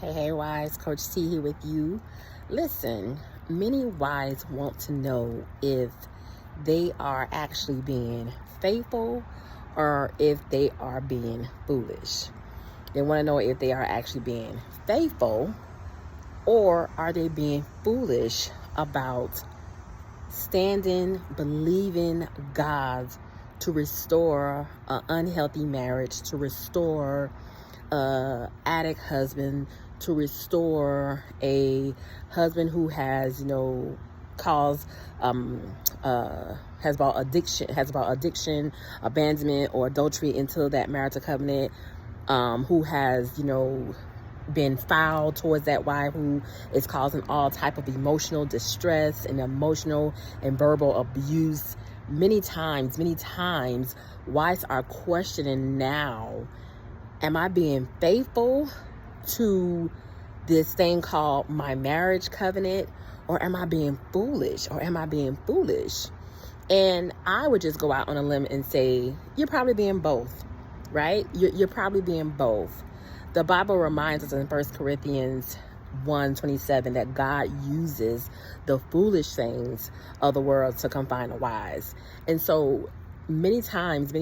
Hey, wise, Coach T here with you. Listen, many wise want to know if they are actually being faithful or if they are being foolish. They want to know if they are actually being faithful or are they being foolish about standing, believing God to restore an unhealthy marriage, to restore addict husband, to restore a husband who has, caused has brought addiction, abandonment, or adultery into that marital covenant, who has, been foul towards that wife, who is causing all type of emotional distress and emotional and verbal abuse. Many times, wives are questioning now, am I being faithful to this thing called my marriage covenant, or am I being foolish? And I would just go out on a limb and say, you're probably being both, right? You're probably being both. The Bible reminds us in 1 Corinthians 1:27 that God uses the foolish things of the world to confine the wise. And so many times,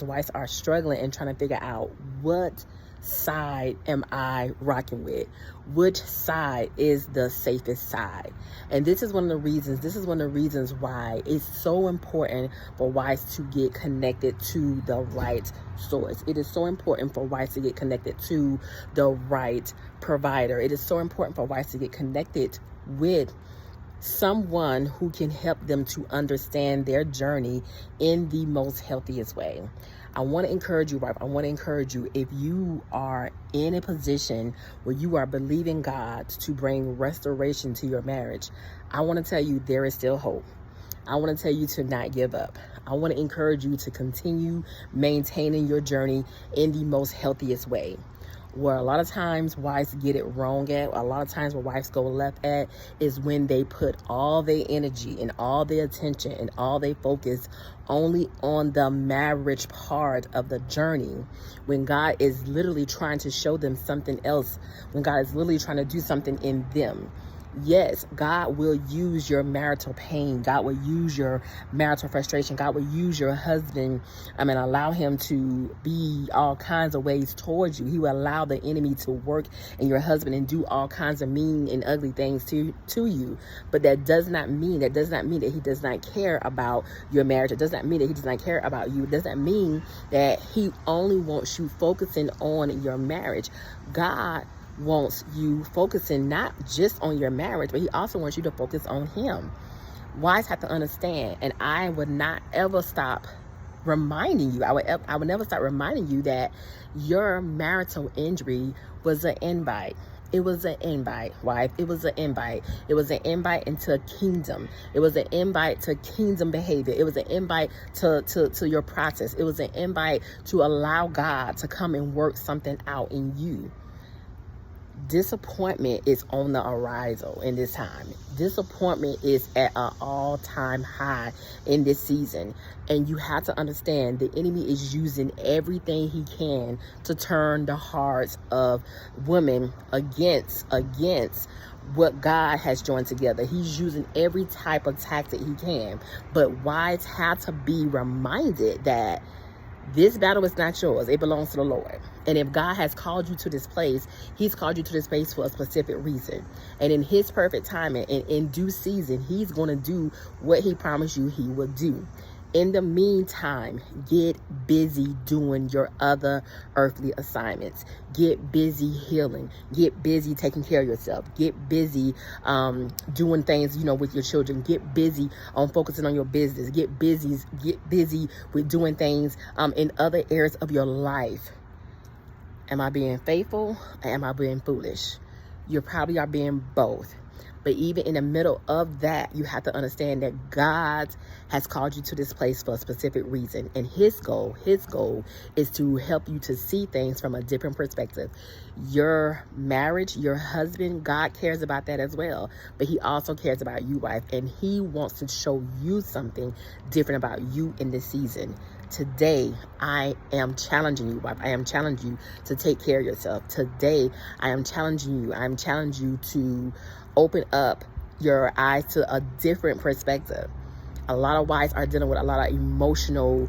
wives are struggling and trying to figure out, what side am I rocking with? Which side is the safest side? And this is one of the reasons why it's so important for wives to get connected to the right source. It is so important for wives to get connected to the right provider. It is so important for wives to get connected with someone who can help them to understand their journey in the most healthiest way. I want to encourage you, wife. If you are in a position where you are believing God to bring restoration to your marriage, I want to tell you there is still hope. I want to tell you to not give up. I want to encourage you to continue maintaining your journey in the most healthiest way. Where a lot of times wives get it wrong at, a lot of times where wives go left at, is when they put all their energy and all their attention and all their focus only on the marriage part of the journey, when God is literally trying to show them something else, when God is literally trying to do something in them. Yes, God will use your marital pain. God will use your marital frustration. God will use your husband, and allow him to be all kinds of ways towards you. He will allow the enemy to work in your husband and do all kinds of mean and ugly things to you. But that does not mean that he does not care about your marriage. It does not mean that he does not care about you. It does not mean that he only wants you focusing on your marriage. God wants you focusing not just on your marriage, but he also wants you to focus on him. Wives have to understand, and I would not ever stop reminding you, I would never stop reminding you that your marital injury was an invite. It was an invite, wife. It was an invite. It was an invite into kingdom. It was an invite to kingdom behavior. It was an invite to your process. It was an invite to allow God to come and work something out in you. Disappointment is on the arisal in this time. Disappointment is at an all-time high in this season. And you have to understand the enemy is using everything he can to turn the hearts of women against what God has joined together. He's using every type of tactic he can. But wives have to be reminded that this battle is not yours. It belongs to the Lord. And if God has called you to this place, he's called you to this place for a specific reason. And in his perfect timing and in due season, he's going to do what he promised you he will do. In the meantime, get busy doing your other earthly assignments. Get busy healing. Get busy taking care of yourself. Get busy doing things, with your children. Get busy on focusing on your business. Get busy with doing things in other areas of your life. Am I being faithful or am I being foolish? You probably are being both. But even in the middle of that, you have to understand that God has called you to this place for a specific reason. And his goal is to help you to see things from a different perspective. Your marriage, your husband, God cares about that as well. But he also cares about you, wife. And he wants to show you something different about you in this season. Today, I am challenging you, wife. I am challenging you to take care of yourself. Today, I am challenging you. I am challenging you to open up your eyes to a different perspective. A lot of wives are dealing with a lot of emotional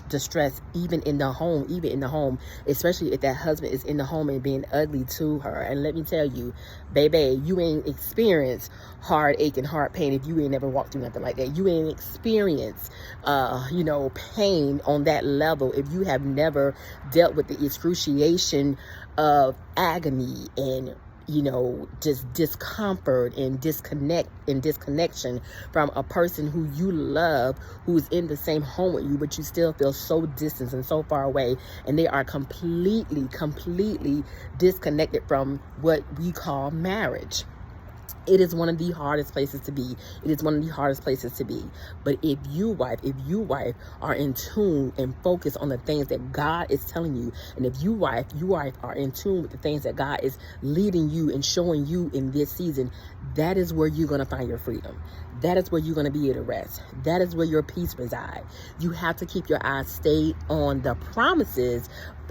distress, even in the home, especially if that husband is in the home and being ugly to her. And let me tell you, baby, you ain't experienced heartache and heart pain if you ain't never walked through nothing like that. You ain't experienced, pain on that level if you have never dealt with the excruciation of agony and just discomfort and disconnection from a person who you love, who's in the same home with you, but you still feel so distant and so far away, and they are completely disconnected from what we call marriage. It is one of the hardest places to be. But if you, wife, are in tune and focus on the things that God is telling you, and if you, wife, are in tune with the things that God is leading you and showing you in this season, that is where you're going to find your freedom. That is where you're going to be able to rest. That is where your peace resides. You have to keep your eyes stayed on the promises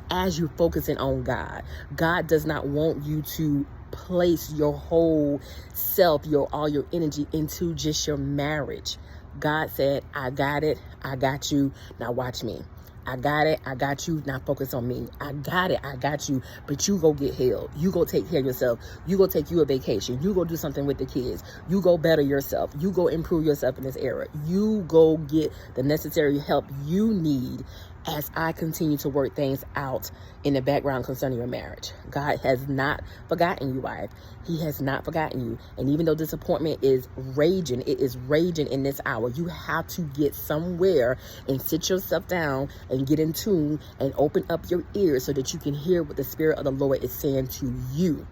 as you're focusing on God. God does not want you to place your whole self, all your energy into just your marriage. God said, I got it, I got you, now watch me. I got it, I got you, now focus on me. I got it, I got you, but you go get healed. You go take care of yourself. You go take you a vacation. You go do something with the kids. You go better yourself. You go improve yourself in this era. You go get the necessary help you need as I continue to work things out in the background concerning your marriage. God has not forgotten you, wife. He has not forgotten you. And even though disappointment is raging, it is raging in this hour, you have to get somewhere and sit yourself down and get in tune and open up your ears so that you can hear what the Spirit of the Lord is saying to you.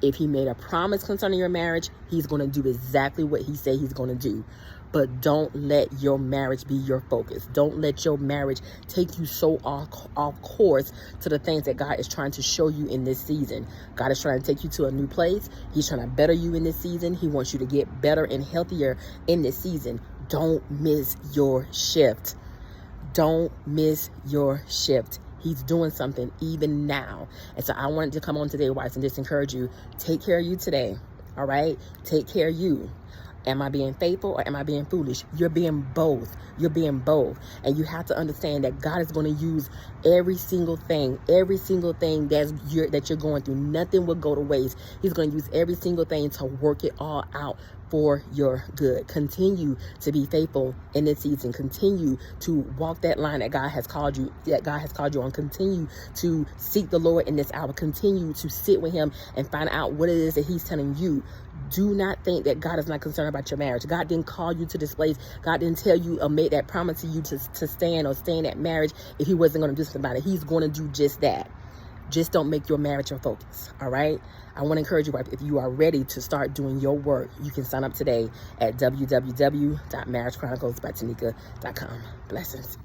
If he made a promise concerning your marriage, he's going to do exactly what he said he's going to do. But don't let your marriage be your focus. Don't let your marriage take you so off course to the things that God is trying to show you in this season. God is trying to take you to a new place. He's trying to better you in this season. He wants you to get better and healthier in this season. Don't miss your shift. Don't miss your shift. He's doing something even now. And so I wanted to come on today, wives, and just encourage you. Take care of you today. All right? Take care of you. Am I being faithful or am I being foolish? You're being both. You're being both. And you have to understand that God is going to use every single thing that you're going through. Nothing will go to waste. He's going to use every single thing to work it all out for your good. Continue to be faithful in this season. Continue to walk that line that God has called you on. Continue to seek the Lord in this hour. Continue to sit with him and find out what it is that he's telling you. Do not think that God is not concerned about your marriage. God didn't call you to this place. God didn't tell you or make that promise to you to stand or stay in that marriage if he wasn't going to do something about it. He's going to do just that. Just don't make your marriage your focus. All right. I want to encourage you, if you are ready to start doing your work, you can sign up today at www.marriagechroniclesbytanika.com. Blessings.